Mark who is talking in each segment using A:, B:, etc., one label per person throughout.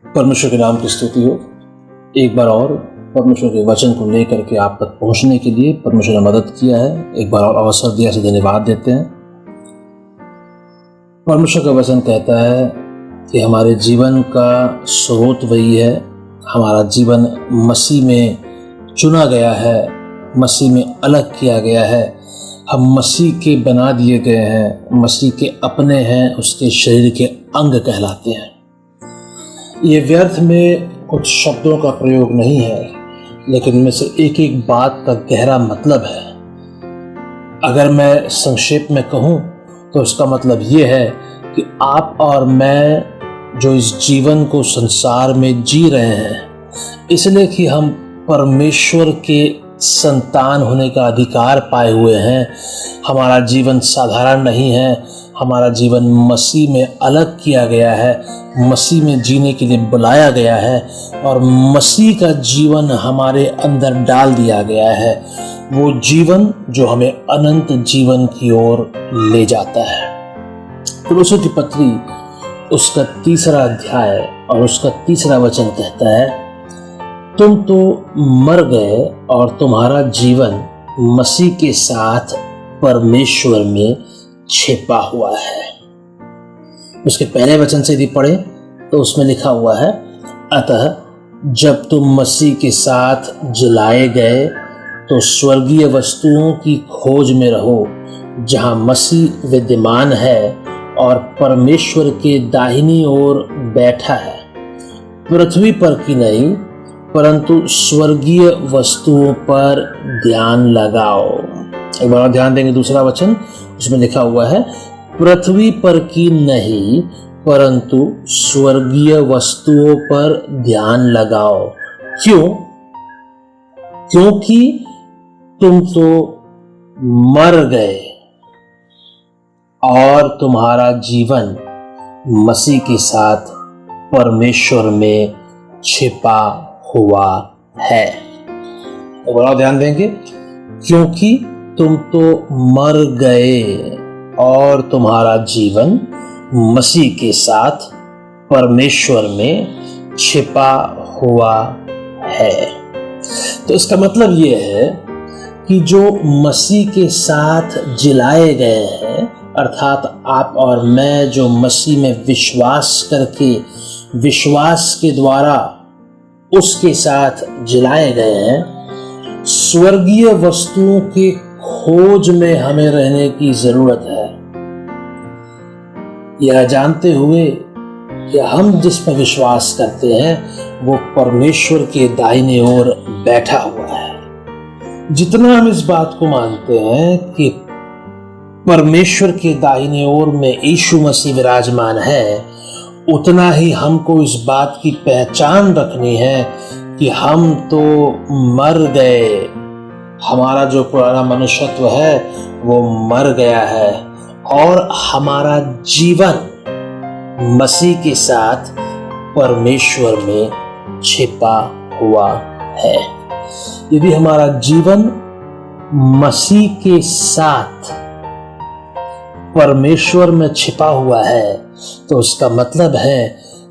A: परमेश्वर के नाम की स्तुति हो। एक बार और परमेश्वर के वचन को लेकर के आप तक पहुंचने के लिए परमेश्वर ने मदद किया है। एक बार और अवसर दिया, से धन्यवाद देते हैं। परमेश्वर का वचन कहता है कि हमारे जीवन का स्रोत वही है। हमारा जीवन मसीह में चुना गया है, मसीह में अलग किया गया है। हम मसीह के बना दिए गए हैं, मसीह के अपने हैं, उसके शरीर के अंग कहलाते हैं। ये व्यर्थ में कुछ शब्दों का प्रयोग नहीं है, लेकिन इनमें से एक एक बात का गहरा मतलब है। अगर मैं संक्षेप में कहूँ तो इसका मतलब ये है कि आप और मैं जो इस जीवन को संसार में जी रहे हैं, इसलिए कि हम परमेश्वर के संतान होने का अधिकार पाए हुए हैं। हमारा जीवन साधारण नहीं है, हमारा जीवन मसीह में अलग किया गया है, मसीह में जीने के लिए बुलाया गया है और मसीह का जीवन हमारे अंदर डाल दिया गया है। वो जीवन जो हमें अनंत जीवन की ओर ले जाता है। कुलोस्यों की पत्री उसका 3 अध्याय और उसका 3 वचन कहता है, तुम तो मर गए और तुम्हारा जीवन मसीह के साथ परमेश्वर में छिपा हुआ है। उसके पहले वचन से यदि पढ़े तो उसमें लिखा हुआ है, अतः जब तुम मसीह के साथ जलाए गए तो स्वर्गीय वस्तुओं की खोज में रहो, जहां मसीह विद्यमान है और परमेश्वर के दाहिनी ओर बैठा है। पृथ्वी पर की नहीं परंतु स्वर्गीय वस्तुओं पर ध्यान लगाओ। एक बार ध्यान देंगे, दूसरा वचन उसमें लिखा हुआ है, पृथ्वी पर की नहीं परंतु स्वर्गीय वस्तुओं पर ध्यान लगाओ। क्यों? क्योंकि तुम तो मर गए और तुम्हारा जीवन मसीह के साथ परमेश्वर में छिपा हुआ है। तो बड़ा ध्यान देंगे, क्योंकि तुम तो मर गए और तुम्हारा जीवन मसीह के साथ परमेश्वर में छिपा हुआ है। तो इसका मतलब यह है कि जो मसीह के साथ जिलाए गए हैं, अर्थात आप और मैं जो मसीह में विश्वास करके, विश्वास के द्वारा उसके साथ जिलाए गए हैं, स्वर्गीय वस्तुओं के खोज में हमें रहने की जरूरत है। यह जानते हुए कि हम जिस पर विश्वास करते हैं वो परमेश्वर के दाहिने ओर बैठा हुआ है। जितना हम इस बात को मानते हैं कि परमेश्वर के दाहिने ओर में यीशु मसीह विराजमान है, उतना ही हमको इस बात की पहचान रखनी है कि हम तो मर गए। हमारा जो पुराना मनुष्यत्व है वो मर गया है और हमारा जीवन मसीह के साथ परमेश्वर में छिपा हुआ है। यदि हमारा जीवन मसीह के साथ परमेश्वर में छिपा हुआ है तो उसका मतलब है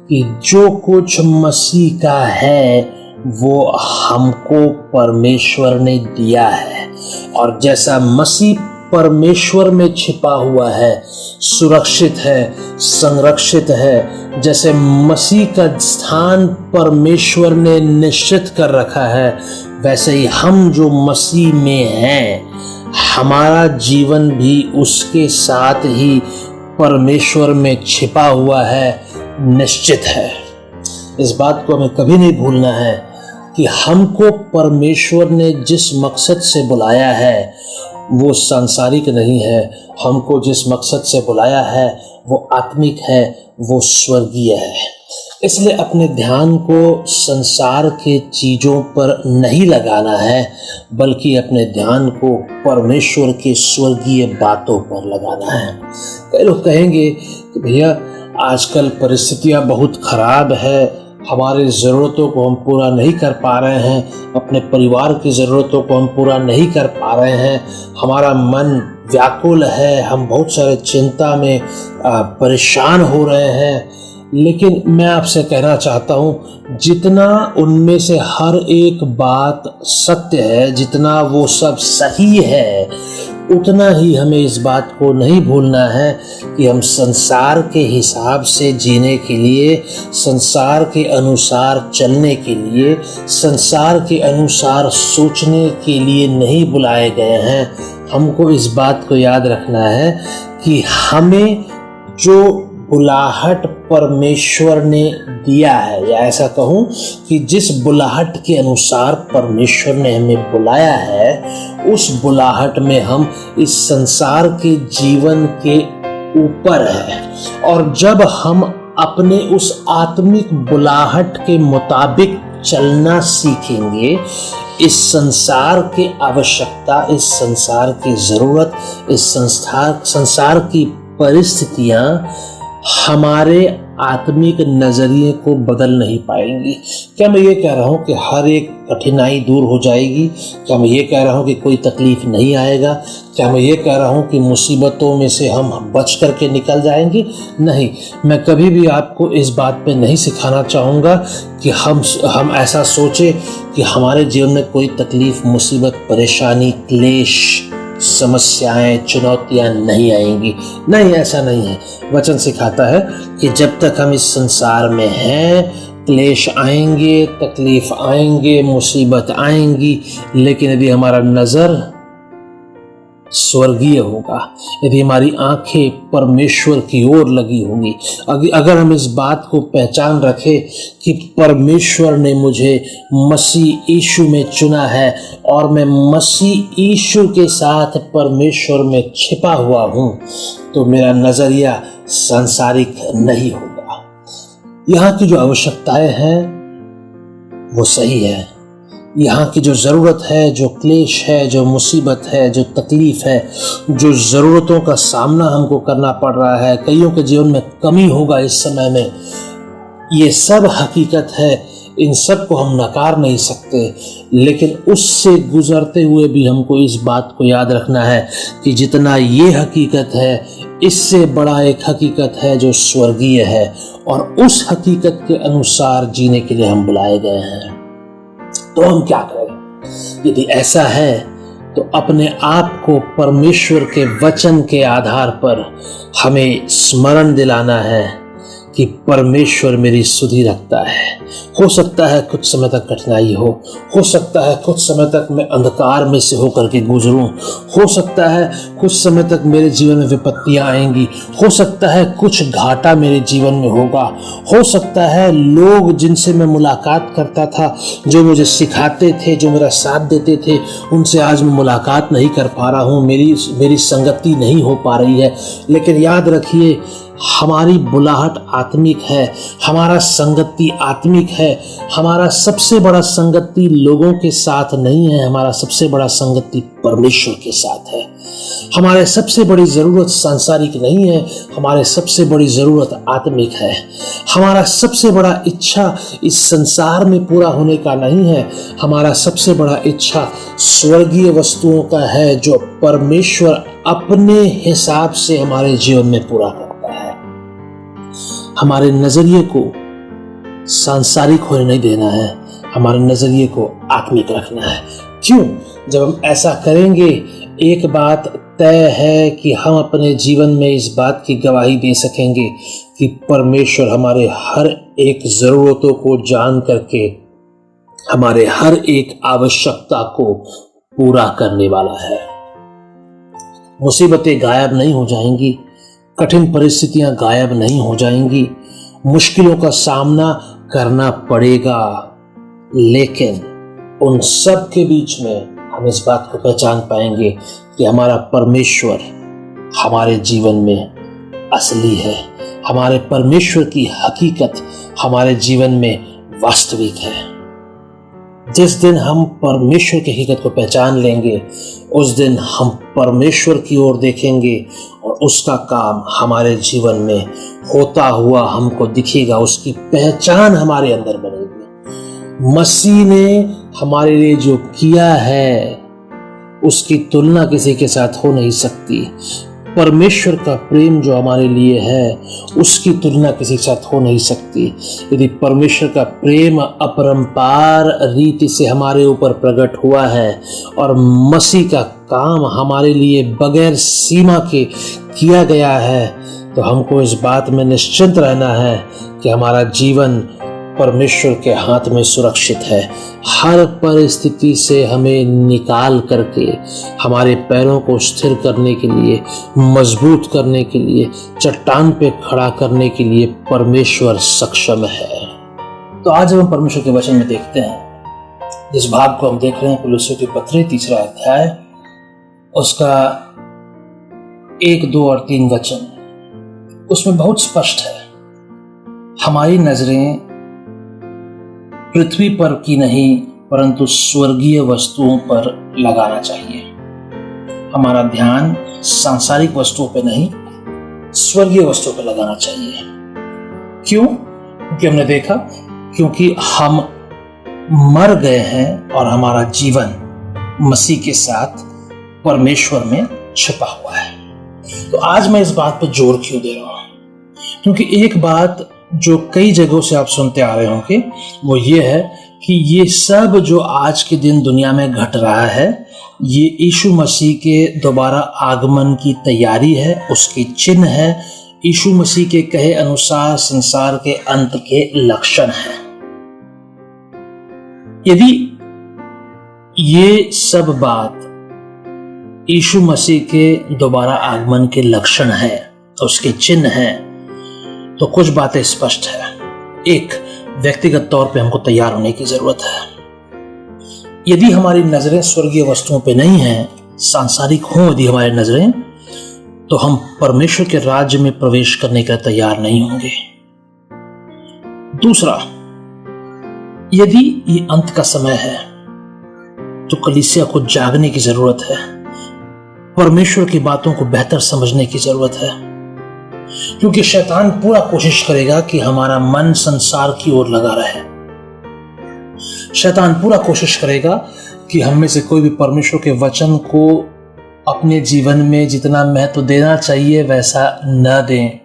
A: कि जो कुछ मसीह का है वो हमको परमेश्वर ने दिया है। और जैसा मसीह परमेश्वर में छिपा हुआ है, सुरक्षित है, संरक्षित है, जैसे मसीह का स्थान परमेश्वर ने निश्चित कर रखा है, वैसे ही हम जो मसीह में हैं, हमारा जीवन भी उसके साथ ही परमेश्वर में छिपा हुआ है, निश्चित है। इस बात को हमें कभी नहीं भूलना है कि हमको परमेश्वर ने जिस मकसद से बुलाया है वो सांसारिक नहीं है। हमको जिस मकसद से बुलाया है वो आत्मिक है, वो स्वर्गीय है। इसलिए अपने ध्यान को संसार के चीज़ों पर नहीं लगाना है, बल्कि अपने ध्यान को परमेश्वर के स्वर्गीय बातों पर लगाना है। कई लोग कहेंगे कि भैया आजकल परिस्थितियां बहुत खराब है, हमारी ज़रूरतों को हम पूरा नहीं कर पा रहे हैं, अपने परिवार की ज़रूरतों को हम पूरा नहीं कर पा रहे हैं, हमारा मन व्याकुल है, हम बहुत सारे चिंता में परेशान हो रहे हैं, लेकिन मैं आपसे कहना चाहता हूँ जितना उनमें से हर एक बात सत्य है, जितना वो सब सही है, उतना ही हमें इस बात को नहीं भूलना है कि हम संसार के हिसाब से जीने के लिए, संसार के अनुसार चलने के लिए, संसार के अनुसार सोचने के लिए नहीं बुलाए गए हैं। हमको इस बात को याद रखना है कि हमें जो बुलाहट परमेश्वर ने दिया है, या ऐसा कहूँ कि जिस बुलाहट के अनुसार परमेश्वर ने हमें बुलाया है, उस बुलाहट में हम इस संसार के जीवन के ऊपर हैं। और जब हम अपने उस आत्मिक बुलाहट के मुताबिक चलना सीखेंगे, इस संसार की आवश्यकता, इस संसार की ज़रूरत, इस संसार की परिस्थितियाँ हमारे आत्मिक नज़रिए को बदल नहीं पाएंगी। क्या मैं ये कह रहा हूँ कि हर एक कठिनाई दूर हो जाएगी? क्या मैं ये कह रहा हूँ कि कोई तकलीफ नहीं आएगा? क्या मैं ये कह रहा हूँ कि मुसीबतों में से हम बच करके निकल जाएंगे? नहीं, मैं कभी भी आपको इस बात पे नहीं सिखाना चाहूँगा कि हम ऐसा सोचें कि हमारे जीवन में कोई तकलीफ, मुसीबत, परेशानी, क्लेश, समस्याएं, चुनौतियां नहीं आएंगी। नहीं, ऐसा नहीं है। वचन सिखाता है कि जब तक हम इस संसार में हैं, क्लेश आएंगे, तकलीफ आएंगे, मुसीबत आएंगी, लेकिन यदि हमारा नजर स्वर्गीय होगा, यदि हमारी आंखें परमेश्वर की ओर लगी होंगी, अगर हम इस बात को पहचान रखें कि परमेश्वर ने मुझे मसीह यीशु में चुना है और मैं मसीह यीशु के साथ परमेश्वर में छिपा हुआ हूँ, तो मेरा नजरिया सांसारिक नहीं होगा। यहाँ की जो आवश्यकताएं हैं वो सही है। यहाँ की जो ज़रूरत है, जो क्लेश है, जो मुसीबत है, जो तकलीफ़ है, जो ज़रूरतों का सामना हमको करना पड़ रहा है, कईयों के जीवन में कमी होगा इस समय में, ये सब हकीकत है। इन सब को हम नकार नहीं सकते, लेकिन उससे गुजरते हुए भी हमको इस बात को याद रखना है कि जितना ये हकीकत है, इससे बड़ा एक हकीकत है जो स्वर्गीय है, और उस हकीकत के अनुसार जीने के लिए हम बुलाए गए हैं। तो हम क्या करें? यदि ऐसा है तो अपने आप को परमेश्वर के वचन के आधार पर हमें स्मरण दिलाना है कि परमेश्वर मेरी सुधि रखता है। हो सकता है कुछ समय तक कठिनाई हो सकता है कुछ समय तक मैं अंधकार में से होकर के गुजरूं, हो सकता है कुछ समय तक मेरे जीवन में विपत्तियां आएंगी, हो सकता है कुछ घाटा मेरे जीवन में होगा, हो सकता है लोग जिनसे मैं मुलाकात करता था, जो मुझे सिखाते थे, जो मेरा साथ देते थे, उनसे आज मैं मुलाकात नहीं कर पा रहा हूँ, मेरी संगति नहीं हो पा रही है। लेकिन याद रखिए, हमारी बुलाहट आत्मिक है, हमारा संगति आत्मिक है। हमारा सबसे बड़ा संगति लोगों के साथ नहीं है, हमारा सबसे बड़ा संगति परमेश्वर के साथ है। हमारे सबसे बड़ी ज़रूरत सांसारिक नहीं है, हमारे सबसे बड़ी ज़रूरत आत्मिक है। हमारा सबसे बड़ा इच्छा इस संसार में पूरा होने का नहीं है, हमारा सबसे बड़ा इच्छा स्वर्गीय वस्तुओं का है, जो परमेश्वर अपने हिसाब से हमारे जीवन में पूरा करता है। हमारे नजरिए को सांसारिक होने नहीं देना है, हमारे नजरिए को आत्मिक रखना है। क्यों? जब हम ऐसा करेंगे, एक बात तय है कि हम अपने जीवन में इस बात की गवाही दे सकेंगे कि परमेश्वर हमारे हर एक ज़रूरतों को जान करके हमारे हर एक आवश्यकता को पूरा करने वाला है। मुसीबतें गायब नहीं हो जाएंगी, कठिन परिस्थितियां गायब नहीं हो जाएंगी, मुश्किलों का सामना करना पड़ेगा, लेकिन उन सब के बीच में हम इस बात को पहचान पाएंगे कि हमारा परमेश्वर हमारे जीवन में असली है, हमारे परमेश्वर की हकीकत हमारे जीवन में वास्तविक है। जिस दिन हम परमेश्वर की हकीकत को पहचान लेंगे, उस दिन हम परमेश्वर की ओर देखेंगे और उसका काम हमारे जीवन में होता हुआ हमको दिखेगा, उसकी पहचान हमारे अंदर बनेगी। मसीह ने हमारे लिए जो किया है उसकी तुलना किसी के साथ हो नहीं सकती। परमेश्वर का प्रेम जो हमारे लिए है उसकी तुलना किसी के साथ हो नहीं सकती। यदि परमेश्वर का प्रेम अपरंपार रीति से हमारे ऊपर प्रकट हुआ है और मसीह का काम हमारे लिए बगैर सीमा के किया गया है, तो हमको इस बात में निश्चिंत रहना है कि हमारा जीवन परमेश्वर के हाथ में सुरक्षित है। हर परिस्थिति से हमें निकाल करके हमारे पैरों को स्थिर करने के लिए, मजबूत करने के लिए, चट्टान पे खड़ा करने के लिए परमेश्वर सक्षम है। तो आज हम परमेश्वर के वचन में देखते हैं, जिस भाग को हम देख रहे हैं कुलुस्सियों की पत्री 3 अध्याय, उसका 1, 2 और 3 वचन, उसमें बहुत स्पष्ट है, हमारी नजरें पृथ्वी पर की नहीं परंतु स्वर्गीय वस्तुओं पर लगाना चाहिए। हमारा ध्यान सांसारिक वस्तुओं पे नहीं, स्वर्गीय वस्तुओं पर लगाना चाहिए। क्यों? क्योंकि हमने देखा, क्योंकि हम मर गए हैं और हमारा जीवन मसीह के साथ परमेश्वर में छिपा हुआ है। तो आज मैं इस बात पर जोर क्यों दे रहा हूं? क्योंकि एक बात जो कई जगहों से आप सुनते आ रहे होंगे वो ये है कि ये सब जो आज के दिन दुनिया में घट रहा है, ये यीशु मसीह के दोबारा आगमन की तैयारी है, उसकी चिन्ह है, यीशु मसीह के कहे अनुसार संसार के अंत के लक्षण है। यदि ये सब बात यीशु मसीह के दोबारा आगमन के लक्षण है, उसके चिन्ह है, तो कुछ बातें स्पष्ट है। एक, व्यक्तिगत तौर पे हमको तैयार होने की जरूरत है। यदि हमारी नजरें स्वर्गीय वस्तुओं पे नहीं हैं, सांसारिक हों यदि हमारी नजरें, तो हम परमेश्वर के राज्य में प्रवेश करने का तैयार नहीं होंगे। दूसरा, यदि ये अंत का समय है तो कलीसिया को जागने की जरूरत है, परमेश्वर की बातों को बेहतर समझने की जरूरत है, क्योंकि शैतान पूरा कोशिश करेगा कि हमारा मन संसार की ओर लगा रहे। शैतान पूरा कोशिश करेगा कि हम में से कोई भी परमेश्वर के वचन को अपने जीवन में जितना महत्व देना चाहिए वैसा न दें।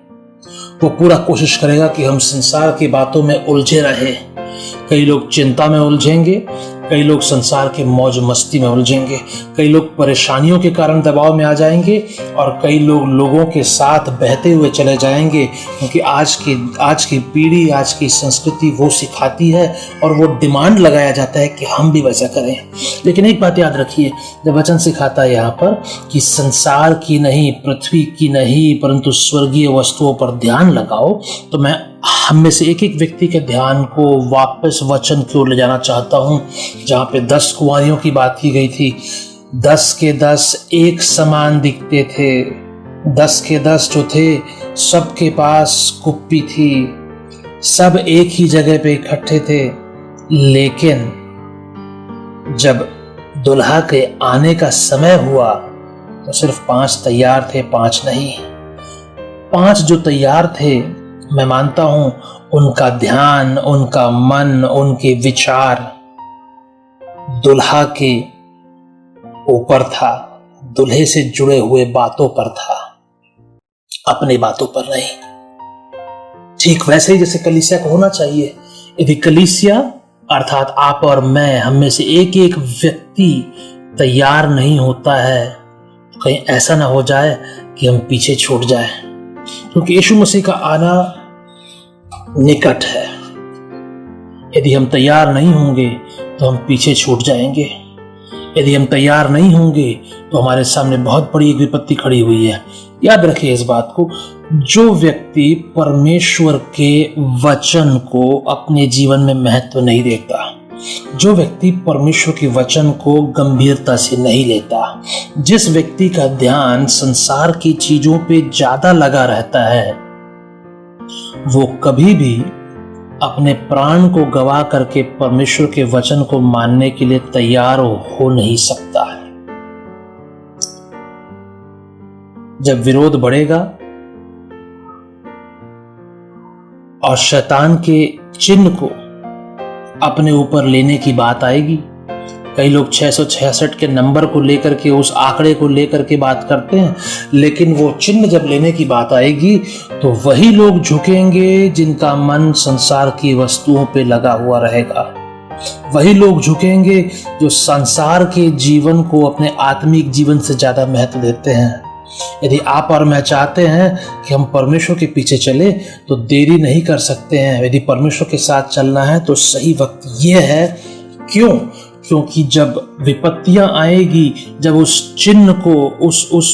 A: वो पूरा कोशिश करेगा कि हम संसार की बातों में उलझे रहे। कई लोग चिंता में उलझेंगे, कई लोग संसार के मौज मस्ती में उलझेंगे, कई लोग परेशानियों के कारण दबाव में आ जाएंगे और कई लोग लोगों के साथ बहते हुए चले जाएंगे, क्योंकि आज की पीढ़ी, आज की संस्कृति वो सिखाती है और वो डिमांड लगाया जाता है कि हम भी वैसा करें। लेकिन एक बात याद रखिए, जब वचन सिखाता है यहाँ पर कि संसार की नहीं, पृथ्वी की नहीं, परंतु स्वर्गीय वस्तुओं पर ध्यान लगाओ, तो मैं हम में से एक एक व्यक्ति के ध्यान को वापस वचन की ओर ले जाना चाहता हूं, जहां पे 10 कुंवारियों की बात की गई थी। 10 के 10 एक समान दिखते थे। 10 के 10 जो थे, सबके पास कुप्पी थी, सब एक ही जगह पे इकट्ठे थे। लेकिन जब दुल्हा के आने का समय हुआ तो सिर्फ 5 तैयार थे, 5 नहीं। 5 जो तैयार थे, मैं मानता हूं उनका ध्यान, उनका मन, उनके विचार दुल्हा के ऊपर था, दुल्हे से जुड़े हुए बातों पर था, अपनी बातों पर नहीं। ठीक वैसे ही जैसे कलीसिया को होना चाहिए। यदि कलीसिया अर्थात आप और मैं, हम में से एक एक व्यक्ति तैयार नहीं होता है, तो कहीं ऐसा ना हो जाए कि हम पीछे छूट जाए, क्योंकि यीशु मसीह का आना निकट है। यदि हम तैयार नहीं होंगे तो हम पीछे छूट जाएंगे। यदि हम तैयार नहीं होंगे तो हमारे सामने बहुत बड़ी एक विपत्ति खड़ी हुई है। याद रखिए इस बात को, जो व्यक्ति परमेश्वर के वचन को अपने जीवन में महत्व नहीं देता, जो व्यक्ति परमेश्वर के वचन को गंभीरता से नहीं लेता, जिस व्यक्ति का ध्यान संसार की चीजों पे ज्यादा लगा रहता है, वो कभी भी अपने प्राण को गवा करके परमेश्वर के वचन को मानने के लिए तैयार हो नहीं सकता है। जब विरोध बढ़ेगा और शैतान के चिन्ह को अपने ऊपर लेने की बात आएगी, कई लोग 666 के नंबर को लेकर के, उस आंकड़े को लेकर के बात करते हैं, लेकिन वो चिन्ह जब लेने की बात आएगी तो वही लोग झुकेंगे जिनका मन संसार की वस्तुओं पे लगा हुआ रहेगा। वही लोग झुकेंगे जो संसार के जीवन को अपने आत्मिक जीवन से ज्यादा महत्व देते हैं। यदि आप और मैं चाहते हैं कि हम परमेश्वर के पीछे चले तो देरी नहीं कर सकते हैं। यदि परमेश्वर के साथ चलना है तो सही वक्त ये है। क्यों? क्योंकि जब विपत्तियां आएगी, जब उस चिन्ह को,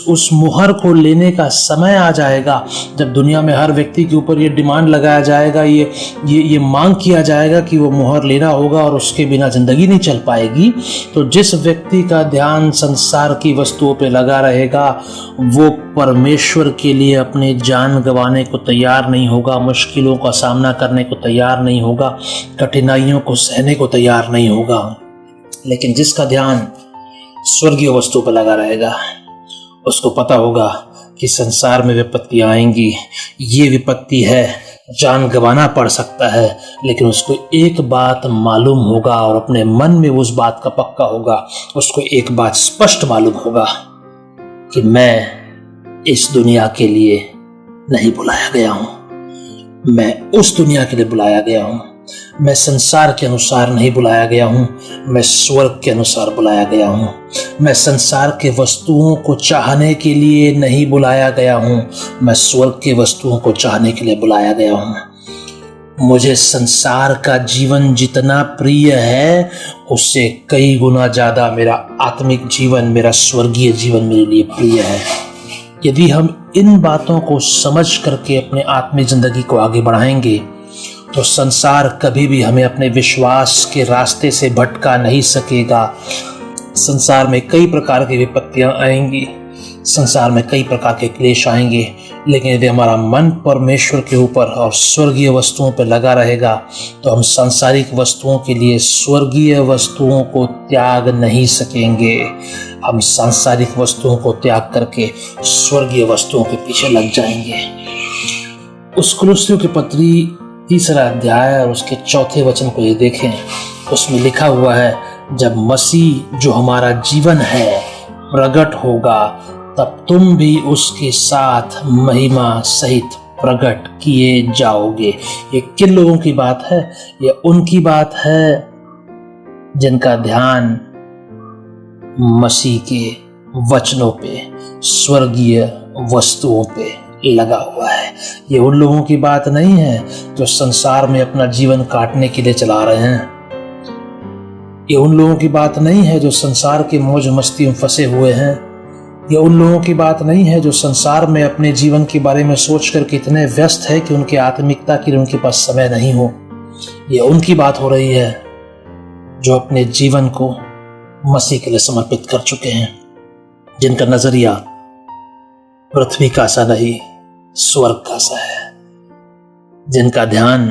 A: उस मुहर को लेने का समय आ जाएगा, जब दुनिया में हर व्यक्ति के ऊपर ये डिमांड लगाया जाएगा, ये मांग किया जाएगा कि वो मुहर लेना होगा और उसके बिना जिंदगी नहीं चल पाएगी, तो जिस व्यक्ति का ध्यान संसार की वस्तुओं पे लगा रहेगा वो परमेश्वर के लिए अपने जान गंवाने को तैयार नहीं होगा, मुश्किलों का सामना करने को तैयार नहीं होगा, कठिनाइयों को सहने को तैयार नहीं होगा। लेकिन जिसका ध्यान स्वर्गीय वस्तु पर लगा रहेगा उसको पता होगा कि संसार में विपत्तियां आएंगी, ये विपत्ति है, जान गंवाना पड़ सकता है, लेकिन उसको एक बात मालूम होगा और अपने मन में उस बात का पक्का होगा, उसको एक बात स्पष्ट मालूम होगा कि मैं इस दुनिया के लिए नहीं बुलाया गया हूं, मैं उस दुनिया के लिए बुलाया गया हूं। मैं संसार के अनुसार नहीं बुलाया गया हूं, मैं स्वर्ग के अनुसार बुलाया गया हूं। मैं संसार के वस्तुओं को चाहने के लिए नहीं बुलाया गया हूं, मैं स्वर्ग के वस्तुओं को चाहने के लिए बुलाया गया हूं। मुझे संसार का जीवन जितना प्रिय है उससे कई गुना ज्यादा मेरा आत्मिक जीवन, मेरा स्वर्गीय जीवन मेरे लिए प्रिय है। यदि हम इन बातों को समझ करके अपने आत्मिक जिंदगी को आगे बढ़ाएंगे तो संसार कभी भी हमें अपने विश्वास के रास्ते से भटका नहीं सकेगा। संसार में कई प्रकार की विपत्तियां आएंगी, संसार में कई प्रकार के क्लेश आएंगे, लेकिन यदि हमारा मन परमेश्वर के ऊपर और स्वर्गीय वस्तुओं पर लगा रहेगा तो हम सांसारिक वस्तुओं के लिए स्वर्गीय वस्तुओं को त्याग नहीं सकेंगे। हम सांसारिक वस्तुओं को त्याग करके स्वर्गीय वस्तुओं के पीछे लग जाएंगे। उस कुलुस्सियों की पत्री 3 अध्याय और उसके 4 वचन को ये देखें, उसमें लिखा हुआ है, जब मसीह जो हमारा जीवन है प्रकट होगा तब तुम भी उसके साथ महिमा सहित प्रकट किए जाओगे। ये किन लोगों की बात है? ये उनकी बात है जिनका ध्यान मसीह के वचनों पे, स्वर्गीय वस्तुओं पे लगा हुआ है। ये उन लोगों की बात नहीं है जो संसार में अपना जीवन काटने के लिए चला रहे हैं। ये उन लोगों की बात नहीं है जो संसार के मौज मस्ती में फंसे हुए हैं। ये उन लोगों की बात नहीं है जो संसार में अपने जीवन के बारे में सोचकर के इतने व्यस्त है कि उनकी आत्मिकता के लिए उनके पास समय नहीं हो। ये उनकी बात हो रही है जो अपने जीवन को मसीह के लिए समर्पित कर चुके हैं, जिनका नजरिया पृथ्वी का सा नहीं स्वर्ग का सा है, जिनका ध्यान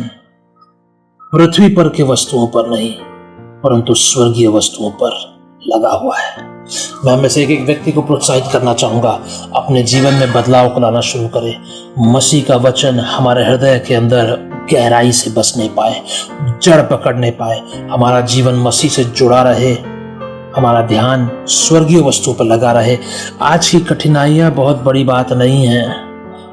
A: पृथ्वी पर के वस्तुओं पर नहीं परंतु स्वर्गीय वस्तुओं पर लगा हुआ है। मैं में से एक व्यक्ति को प्रोत्साहित करना चाहूंगा, अपने जीवन में बदलाव को लाना शुरू करें। मसीह का वचन हमारे हृदय के अंदर गहराई से बसने पाए, जड़ पकड़ने पाए, हमारा जीवन मसीह से जुड़ा रहे, हमारा ध्यान स्वर्गीय वस्तु पर लगा रहे। आज की कठिनाइयां बहुत बड़ी बात नहीं है,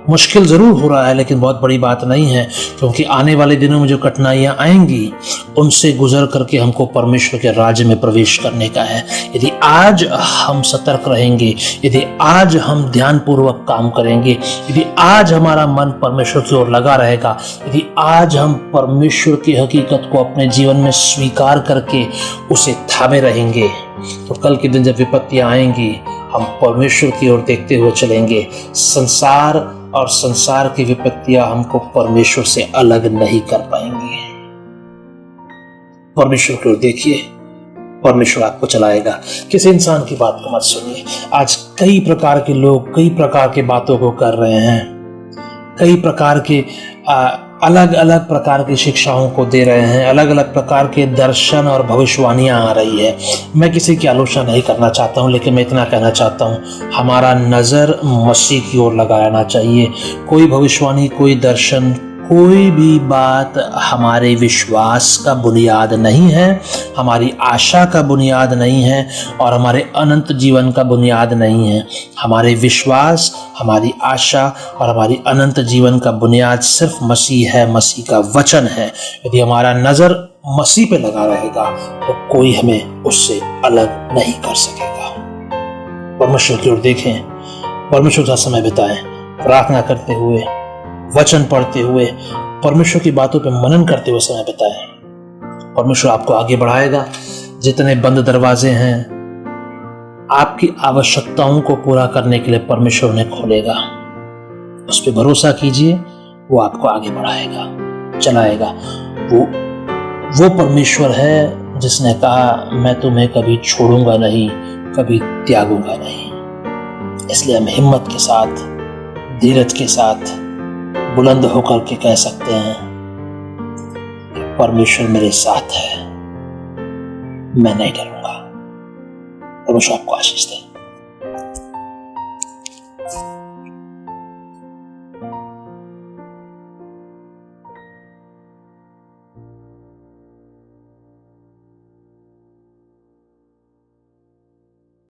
A: मुश्किल जरूर हो रहा है लेकिन बहुत बड़ी बात नहीं है, क्योंकि आने वाले दिनों में जो कठिनाइयां आएंगी उनसे गुजर करके हमको परमेश्वर के राज्य में प्रवेश करने का है। यदि आज हम सतर्क रहेंगे, यदि आज हम ध्यानपूर्वक काम करेंगे, यदि आज हमारा मन परमेश्वर की ओर लगा रहेगा, यदि आज हम परमेश्वर की हकीकत को अपने जीवन में स्वीकार करके उसे थामे रहेंगे, तो कल के दिन जब विपत्तियां आएंगी हम परमेश्वर की ओर देखते हुए चलेंगे। संसार और संसार की विपत्तियां हमको परमेश्वर से अलग नहीं कर पाएंगी। परमेश्वर की ओर देखिए, परमेश्वर आपको चलाएगा। किसी इंसान की बात को मत सुनिए। आज कई प्रकार के लोग कई प्रकार की बातों को कर रहे हैं, कई प्रकार के अलग अलग प्रकार की शिक्षाओं को दे रहे हैं, अलग अलग प्रकार के दर्शन और भविष्यवाणियां आ रही है। मैं किसी की आलोचना नहीं करना चाहता हूं, लेकिन मैं इतना कहना चाहता हूं, हमारा नजर मसीह की ओर लगाना चाहिए। कोई भविष्यवाणी, कोई दर्शन, कोई भी बात हमारे विश्वास का बुनियाद नहीं है, हमारी आशा का बुनियाद नहीं है और हमारे अनंत जीवन का बुनियाद नहीं है। हमारे विश्वास, हमारी आशा और हमारी अनंत जीवन का बुनियाद सिर्फ मसीह है, मसीह का वचन है। यदि हमारा नज़र मसीह पे लगा रहेगा तो कोई हमें उससे अलग नहीं कर सकेगा। परमेश्वर की ओर देखें, परमेश्वर का समय बिताएं, प्रार्थना करते हुए, वचन पढ़ते हुए, परमेश्वर की बातों पे मनन करते हुए समय बिताएं। परमेश्वर आपको आगे बढ़ाएगा। जितने बंद दरवाजे हैं, आपकी आवश्यकताओं को पूरा करने के लिए परमेश्वर उन्हें खोलेगा। उस पर भरोसा कीजिए, वो आपको आगे बढ़ाएगा, चलाएगा। वो परमेश्वर है जिसने कहा मैं तुम्हें कभी छोड़ूंगा नहीं, कभी त्यागूंगा नहीं। इसलिए हम हिम्मत के साथ, धीरज के साथ बुलंद होकर के कह सकते हैं, परमेश्वर मेरे साथ है, मैं नहीं डरूंगा। परमेश्वर आपको आशीष दे।